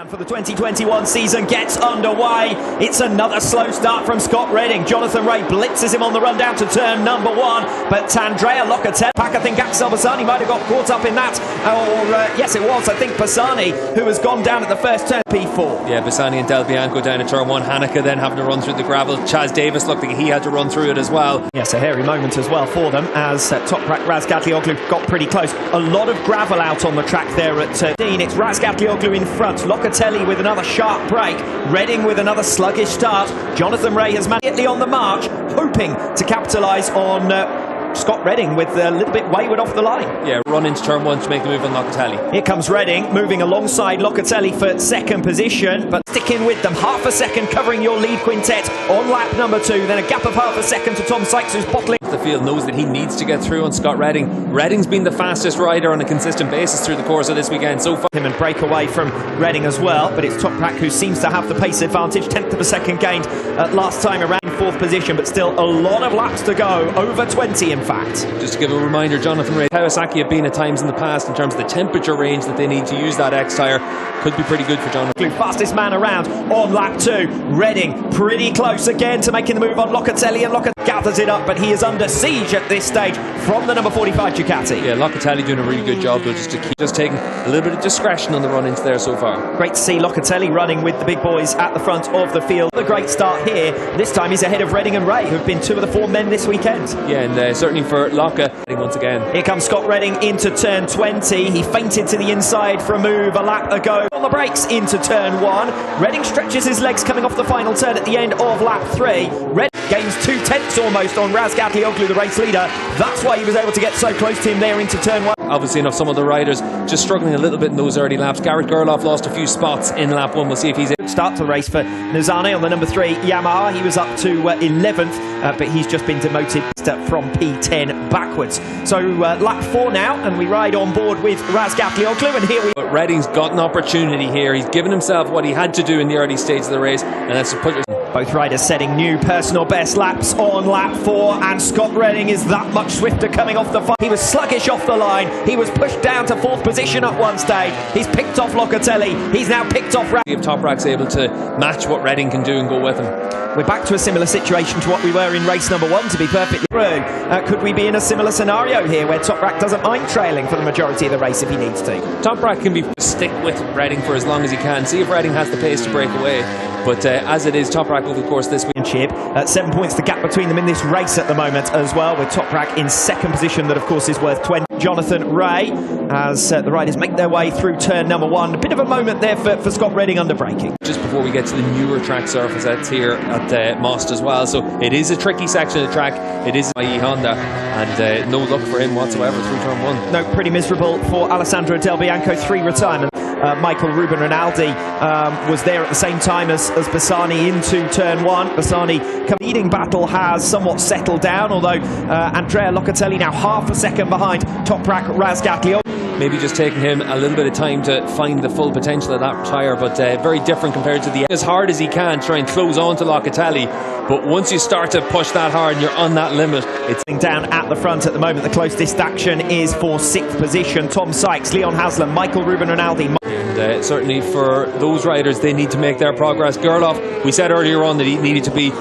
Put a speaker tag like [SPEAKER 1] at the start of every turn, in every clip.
[SPEAKER 1] For the 2021 season gets underway. It's another slow start from Scott Redding. Jonathan Ray blitzes him on the run down to turn number one, but Andrea Locatelli, I think Axel Bassani might have got caught up in that, yes it was, I think Bassani, who has gone down at the first turn, P4.
[SPEAKER 2] Yeah, Bassani and Del Bianco down at turn one. Haneke then having to run through the gravel. Chaz Davis looked like he had to run through it as well.
[SPEAKER 1] Yes, a hairy moment as well for them as Toprak Razgatlioglu got pretty close. A lot of gravel out on the track there at Dean. It's Razgatlioglu in front, Locatelli with another sharp break, Redding with another sluggish start. Jonathan Ray has managed on the march, hoping to capitalise on Scott Redding with a little bit wayward off the line.
[SPEAKER 2] Yeah, run into turn one to make the move on Locatelli.
[SPEAKER 1] Here comes Redding, moving alongside Locatelli for second position, but sticking with them. Half a second covering your lead quintet on lap number two, then a gap of half a second to Tom Sykes, who's bottling.
[SPEAKER 2] The field knows that he needs to get through on Scott Redding. Redding's been the fastest rider on a consistent basis through the course of this weekend so far.
[SPEAKER 1] Him and break away from Redding as well, but it's Toprak who seems to have the pace advantage. 10th of a second gained last time around, fourth position, but still a lot of laps to go, over 20 in fact.
[SPEAKER 2] Just to give a reminder, Jonathan Ray, Kawasaki have been at times in the past in terms of the temperature range that they need to use that X tyre. Could be pretty good for Jonathan.
[SPEAKER 1] Fastest man around on lap two. Redding pretty close again to making the move on Locatelli, and Locatelli gathers it up, but he is under siege at this stage from the number 45 Ducati.
[SPEAKER 2] Yeah, Locatelli doing a really good job, but just taking a little bit of discretion on the run into there so far.
[SPEAKER 1] Great to see Locatelli running with the big boys at the front of the field. A great start here. This time he's ahead of Redding and Ray, who've been two of the four men this weekend.
[SPEAKER 2] Yeah, and certainly for Locke once again.
[SPEAKER 1] Here comes Scott Redding into turn 20. He feinted to the inside for a move a lap ago. On the brakes into turn one. Redding stretches his legs coming off the final turn at the end of lap three. Redding gains 2/10 almost on Razgatlioglu, the race leader. That's why he was able to get so close to him there into turn one.
[SPEAKER 2] Obviously enough, some of the riders just struggling a little bit in those early laps. Garrett Gerloff lost a few spots in lap one. We'll see if he's
[SPEAKER 1] start to the race for Nizane on the number 3 Yamaha. He was up to 11th, but he's just been demoted from P10 backwards. So lap 4 now, and we ride on board with Razgatlioglu, and here we.
[SPEAKER 2] But Redding's got an opportunity here. He's given himself what he had to do in the early stages of the race, and that's to put.
[SPEAKER 1] Both riders setting new personal best laps on lap 4, and Scott Redding is that much swifter coming off the fight. He was sluggish off the line. He was pushed down to 4th position at one stage. He's picked off Locatelli. He's now picked off.
[SPEAKER 2] If Toprak's able to match what Redding can do and go with him.
[SPEAKER 1] We're back to a similar situation to what we were in race number 1, to be perfectly true. Could we be in a similar scenario here where Toprak doesn't mind trailing for the majority of the race if he needs to?
[SPEAKER 2] Toprak can stick with Redding for as long as he can. See if Redding has the pace to break away. But as it is, Toprak over the course this week.
[SPEAKER 1] 7 points the gap between them in this race at the moment as well, with Toprak in second position, that of course is worth 20. Jonathan Ray, as the riders make their way through turn number 1. A bit of a moment there for Scott Redding under braking.
[SPEAKER 2] Just before we get to the newer track surface that's here at Most as well, so it is a tricky section of the track. It is IE Honda, and no luck for him whatsoever through turn 1.
[SPEAKER 1] No, pretty miserable for Alessandro Del Bianco, 3 retirement. Michael Ruben Rinaldi was there at the same time as Bassani into turn 1. Bassani leading battle has somewhat settled down, although Andrea Locatelli now half a second behind Toprak Razgatlioglu.
[SPEAKER 2] Maybe just taking him a little bit of time to find the full potential of that tyre, but very different compared to the as hard as he can try and close on to Locatelli. But once you start to push that hard and you're on that limit, it's
[SPEAKER 1] down at the front at the moment. The closest action is for 6th position. Tom Sykes, Leon Haslam, Michael Ruben Rinaldi.
[SPEAKER 2] And certainly for those riders, they need to make their progress. Gerloff, we said earlier on that he needed to be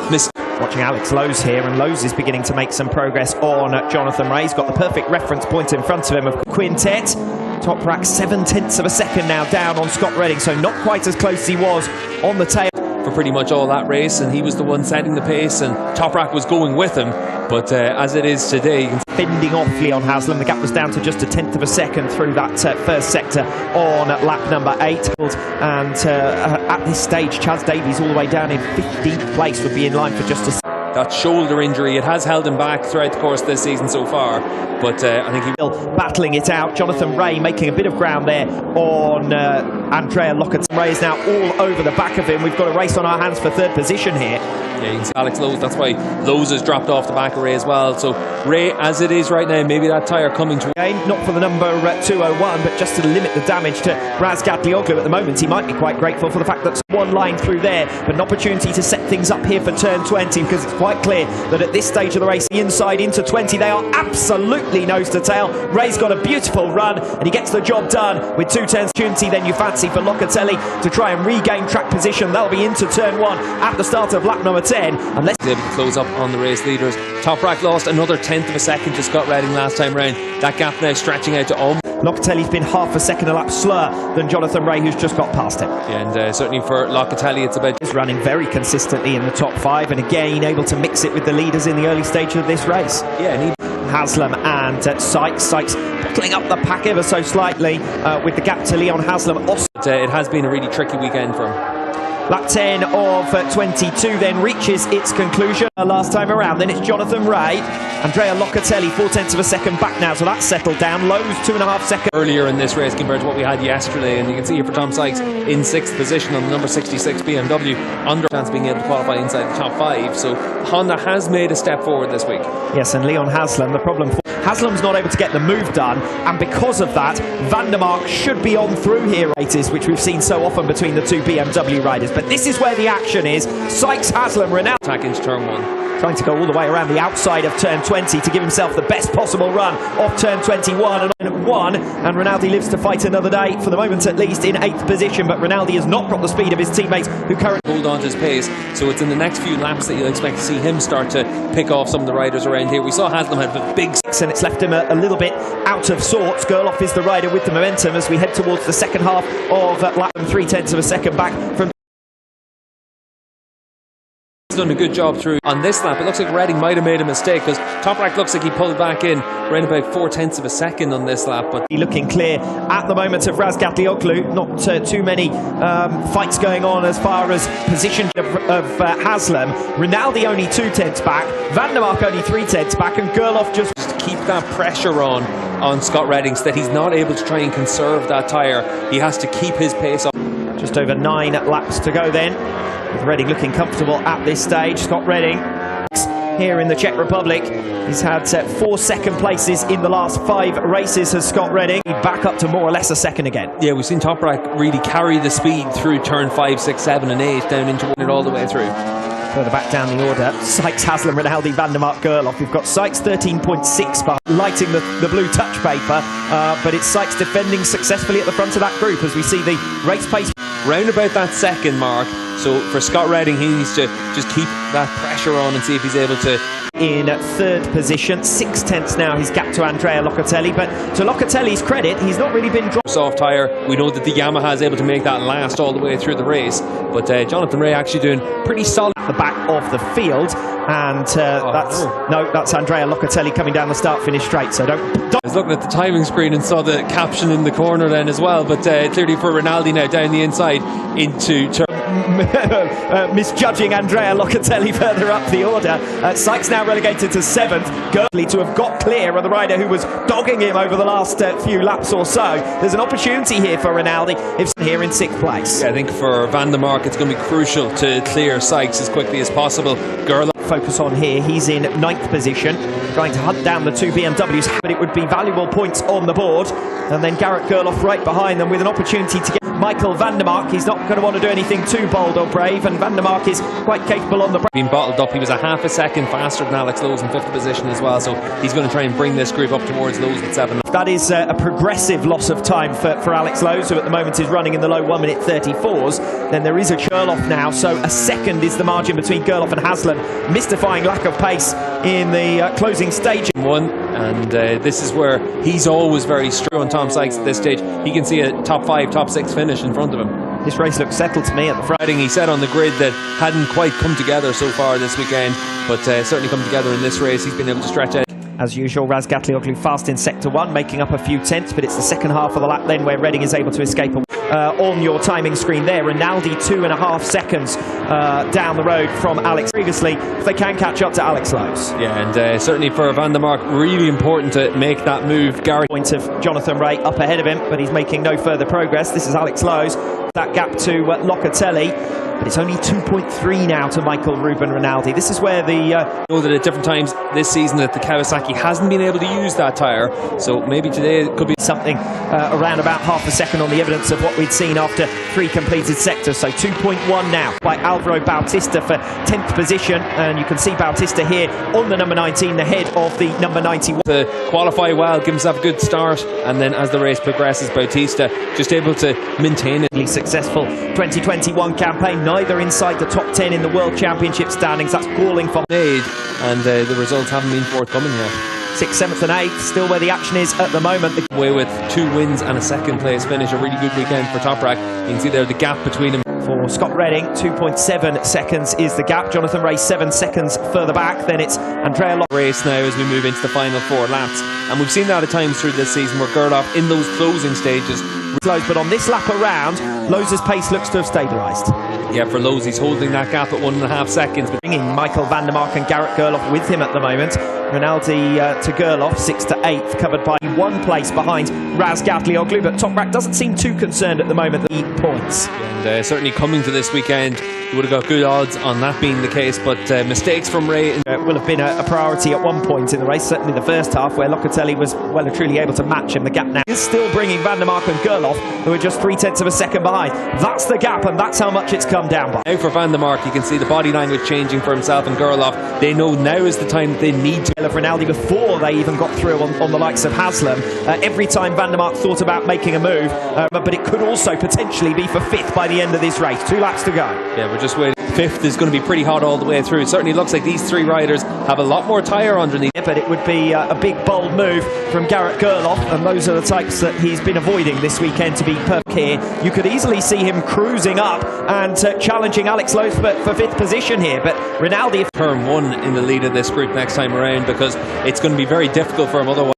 [SPEAKER 1] Watching Alex Lowe's here, and Lowe's is beginning to make some progress on Jonathan Ray. He's got the perfect reference point in front of him of quintet. Toprak 7/10 of a second now down on Scott Redding, so not quite as close as he was on the tail.
[SPEAKER 2] For pretty much all that race, and he was the one setting the pace, and Toprak was going with him. But as it is today, you can
[SPEAKER 1] fending off Leon Haslam. The gap was down to just a 10th of a second through that first sector on lap number 8. And at this stage, Chaz Davies all the way down in 15th place would be in line for just a.
[SPEAKER 2] That shoulder injury, it has held him back throughout the course of this season so far, but I think he's
[SPEAKER 1] still battling it out. Jonathan Ray making a bit of ground there on Andrea Locatelli. Ray is now all over the back of him. We've got a race on our hands for 3rd position here.
[SPEAKER 2] Yeah, you can see Alex Lowe's, that's why Lowe's has dropped off the back of Ray as well. So Ray, as it is right now, maybe that tyre coming to
[SPEAKER 1] again, not for the number 201, but just to limit the damage to Razgatlioglu at the moment. He might be quite grateful for the fact that one line through there, but an opportunity to set things up here for turn 20, because it's quite clear that at this stage of the race, the inside into 20, they are absolutely nose to tail. Ray's got a beautiful run and he gets the job done with 2 turns. Opportunity then you fancy for Locatelli to try and regain track position. They'll be into turn 1 at the start of lap number 10, unless
[SPEAKER 2] he's able to close up on the race leaders. Toprak lost another 1/10 of a second to Scott Redding last time round. That gap now stretching out to almost.
[SPEAKER 1] Locatelli's been half a second a lap slower than Jonathan Ray, who's just got past him.
[SPEAKER 2] Yeah, and certainly for Locatelli, it's about.
[SPEAKER 1] He's running very consistently in the top 5, and again able to mix it with the leaders in the early stage of this race.
[SPEAKER 2] Yeah, and
[SPEAKER 1] Haslam and Sykes. Sykes bottling up the pack ever so slightly with the gap to Leon Haslam.
[SPEAKER 2] It has been a really tricky weekend for him.
[SPEAKER 1] Lap 10 of 22 then reaches its conclusion last time around. Then it's Jonathan Ray. Andrea Locatelli 4/10 of a second back now, so that's settled down. Lowe's 2.5 seconds.
[SPEAKER 2] Earlier in this race compared to what we had yesterday, and you can see here for Tom Sykes in 6th position on the number 66 BMW, under chance of being able to qualify inside the top 5. So Honda has made a step forward this week.
[SPEAKER 1] Yes, and Leon Haslam, the problem for Haslam's not able to get the move done, and because of that, Van der Mark should be on through here, which we've seen so often between the 2 BMW riders. But this is where the action is. Sykes, Haslam, Ronaldo.
[SPEAKER 2] Attack into turn 1.
[SPEAKER 1] Trying to go all the way around the outside of turn 20 to give himself the best possible run off turn 21 and 1. And Rinaldi lives to fight another day, for the moment at least, in 8th position. But Rinaldi has not got the speed of his teammates, who currently
[SPEAKER 2] hold on to his pace. So it's in the next few laps that you'll expect to see him start to pick off some of the riders around here. We saw Haslam have a big
[SPEAKER 1] 6, and it's left him a little bit out of sorts. Gerloff is the rider with the momentum as we head towards the second half of lap 3/10 of a second back from.
[SPEAKER 2] He's done a good job through on this lap. It looks like Redding might have made a mistake, because Toprak looks like he pulled back in around about 4/10 of a second on this lap. But
[SPEAKER 1] looking clear at the moment of Razgat Lioglu. Not too many fights going on as far as position of Haslam. Rinaldi only 2/10 back, Van der Mark only 3/10 back, and Gerloff just
[SPEAKER 2] to keep that pressure on Scott Redding so that he's not able to try and conserve that tyre. He has to keep his pace up.
[SPEAKER 1] Just over 9 laps to go then, with Redding looking comfortable at this stage. Scott Redding here in the Czech Republic. He's had 4 second places in the last 5 races, has Scott Redding. Back up to more or less a second again.
[SPEAKER 2] Yeah, we've seen Toprak really carry the speed through turn 5, 6, 7 and 8 down into it all the way through.
[SPEAKER 1] Further back down the order, Sykes, Haslam, Rinaldi, Van der Mark, Gerloff. We've got Sykes 13.6 by lighting the blue touch paper, but it's Sykes defending successfully at the front of that group as we see the race pace.
[SPEAKER 2] Round about that second mark, so for Scott Redding, he needs to just keep that pressure on and see if he's able to.
[SPEAKER 1] In 3rd position, 6/10 now his gap to Andrea Locatelli, but to Locatelli's credit, he's not really been dropped.
[SPEAKER 2] Soft tyre, we know that the Yamaha is able to make that last all the way through the race, but Jonathan Ray actually doing pretty solid.
[SPEAKER 1] The back of the field, and that's Andrea Locatelli coming down the start-finish straight, so don't.
[SPEAKER 2] I was looking at the timing screen and saw the caption in the corner then as well, but clearly for Rinaldi now down the inside into
[SPEAKER 1] misjudging Andrea Locatelli further up the order. Sykes now relegated to 7th. Gurley to have got clear of the rider who was dogging him over the last few laps or so. There's an opportunity here for Rinaldi if here in 6th place.
[SPEAKER 2] Yeah, I think for Van der Mark it's going to be crucial to clear Sykes as quickly as possible.
[SPEAKER 1] Focus on here, he's in 9th position, trying to hunt down the 2 BMWs, but it would be valuable points on the board. And then Garrett Gerloff right behind them with an opportunity to get Michael Van der Mark. He's not going to want to do anything too bold or brave, and Van der Mark is quite capable on the
[SPEAKER 2] being bottled up. He was a half a second faster than Alex Lowe's in 5th position as well, so he's going to try and bring this group up towards Lowe's with 7.
[SPEAKER 1] That is a progressive loss of time for Alex Lowe's, who at the moment is running in the low 1 minute 34s. Then there is a Gerloff now, so a second is the margin between Gerloff and Haslam. Mystifying lack of pace in the closing stage.
[SPEAKER 2] And this is where he's always very strong on Tom Sykes at this stage. He can see a top 5, top 6 finish in front of him.
[SPEAKER 1] This race looks settled to me at the front.
[SPEAKER 2] He said on the grid that hadn't quite come together so far this weekend, but certainly come together in this race. He's been able to stretch out.
[SPEAKER 1] As usual, Razgat Lioglu fast in sector 1, making up a few tenths, but it's the second half of the lap then where Redding is able to escape. On your timing screen there, Rinaldi 2.5 seconds down the road from Alex previously, if they can catch up to Alex Lowe's.
[SPEAKER 2] Yeah, and certainly for Van der Mark, really important to make that move.
[SPEAKER 1] Point of Jonathan Ray up ahead of him, but he's making no further progress. This is Alex Lowe's. That gap to Locatelli. but it's only 2.3 now to Michael Ruben Rinaldi. This is where the...
[SPEAKER 2] know that at different times this season that the Kawasaki hasn't been able to use that tyre, so maybe today it could be
[SPEAKER 1] something around about half a second on the evidence of what we'd seen after 3 completed sectors. So 2.1 now by Alvaro Bautista for 10th position, and you can see Bautista here on the number 19, the head of the number 91.
[SPEAKER 2] To qualify well, give himself a good start, and then as the race progresses, Bautista just able to maintain it.
[SPEAKER 1] Successful 2021 campaign, neither inside the top 10 in the World Championship standings. That's galling for
[SPEAKER 2] made, and the results haven't been forthcoming yet.
[SPEAKER 1] 6th, 7th and 8th, still where the action is at the moment.
[SPEAKER 2] Away with 2 wins and a 2nd place finish, a really good weekend for Toprak. You can see there the gap between them.
[SPEAKER 1] For Scott Redding, 2.7 seconds is the gap. Jonathan Ray 7 seconds further back. Then it's Andrea Locke.
[SPEAKER 2] Race now as we move into the final 4 laps, and we've seen that at times through this season where Gerloff in those closing stages.
[SPEAKER 1] But on this lap around, Lowe's pace looks to have stabilised.
[SPEAKER 2] Yeah, for Lowe's, he's holding that gap at 1.5 seconds.
[SPEAKER 1] Bringing Michael van der Mark and Garrett Gerloff with him at the moment. Rinaldi to Gerloff, 6th to 8th, covered by 1 place behind Raz Gavlioglu, but Toprak doesn't seem too concerned at the moment. The points.
[SPEAKER 2] And certainly coming to this weekend, he would have got good odds on that being the case, but mistakes from Ray
[SPEAKER 1] will have been a priority at one point in the race, certainly the first half, where Locatelli was well and truly able to match him. The gap now is still bringing van der Mark and Gerloff, who are just 0.3 of a second behind. That's the gap, and that's how much it's come down by.
[SPEAKER 2] Now for van der Mark, you can see the body language changing for himself and Gerloff. They know now is the time they need to.
[SPEAKER 1] Of Rinaldi before they even got through on the likes of Haslam. Every time van der Mark thought about making a move, but it could also potentially be for 5th by the end of this race. 2 laps to go.
[SPEAKER 2] Yeah, we're just waiting. 5th is going to be pretty hot all the way through. It certainly looks like these 3 riders have a lot more tyre underneath.
[SPEAKER 1] Yeah, but it would be a big bold move from Garrett Gerloff, and those are the types that he's been avoiding this weekend to be perfect here. You could easily see him cruising up and challenging Alex Lowe for 5th position here, but Rinaldi...
[SPEAKER 2] Turn 1 in the lead of this group next time around, because it's going to be very difficult for him otherwise.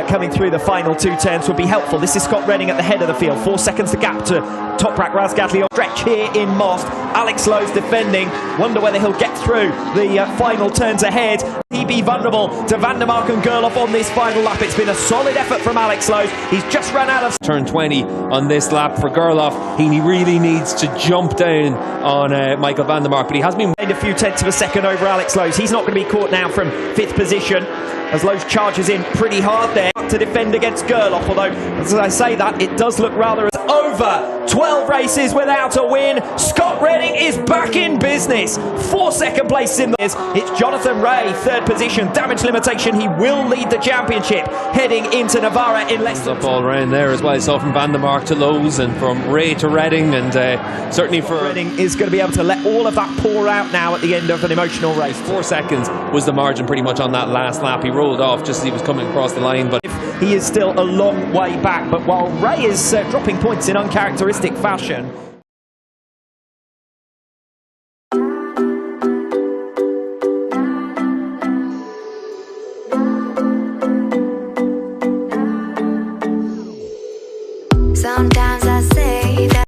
[SPEAKER 1] Coming through the final 2 turns would be helpful. This is Scott Redding at the head of the field. 4 seconds to gap to Toprak Razgatli. Stretch here in Most. Alex Lowe's defending. Wonder whether he'll get through the final turns ahead. He be vulnerable to van der Mark and Gerloff on this final lap. It's been a solid effort from Alex Lowe. He's just run out of...
[SPEAKER 2] Turn 20 on this lap for Gerloff. He really needs to jump down on Michael van der Mark, but he has been...
[SPEAKER 1] A few tenths of a second over Alex Lowe. He's not going to be caught now from 5th position, as Lowe charges in pretty hard there to defend against Gerloff, although, as I say that, it does look rather as over 12 races without a win. Scott Redding is back in business. 4 second places in the... It's Jonathan Ray, 3rd position. Damage limitation, he will lead the championship heading into Navarra in less than...
[SPEAKER 2] Up all around there as well. I saw from van der Mark to Lowe's and from Ray to Redding, and certainly for...
[SPEAKER 1] Redding is going to be able to let all of that pour out now at the end of an emotional race.
[SPEAKER 2] 4 seconds was the margin pretty much on that last lap. He rolled off just as he was coming across the line, but...
[SPEAKER 1] He is still a long way back, but while Ray is dropping points in uncharacteristic fashion...
[SPEAKER 3] Sometimes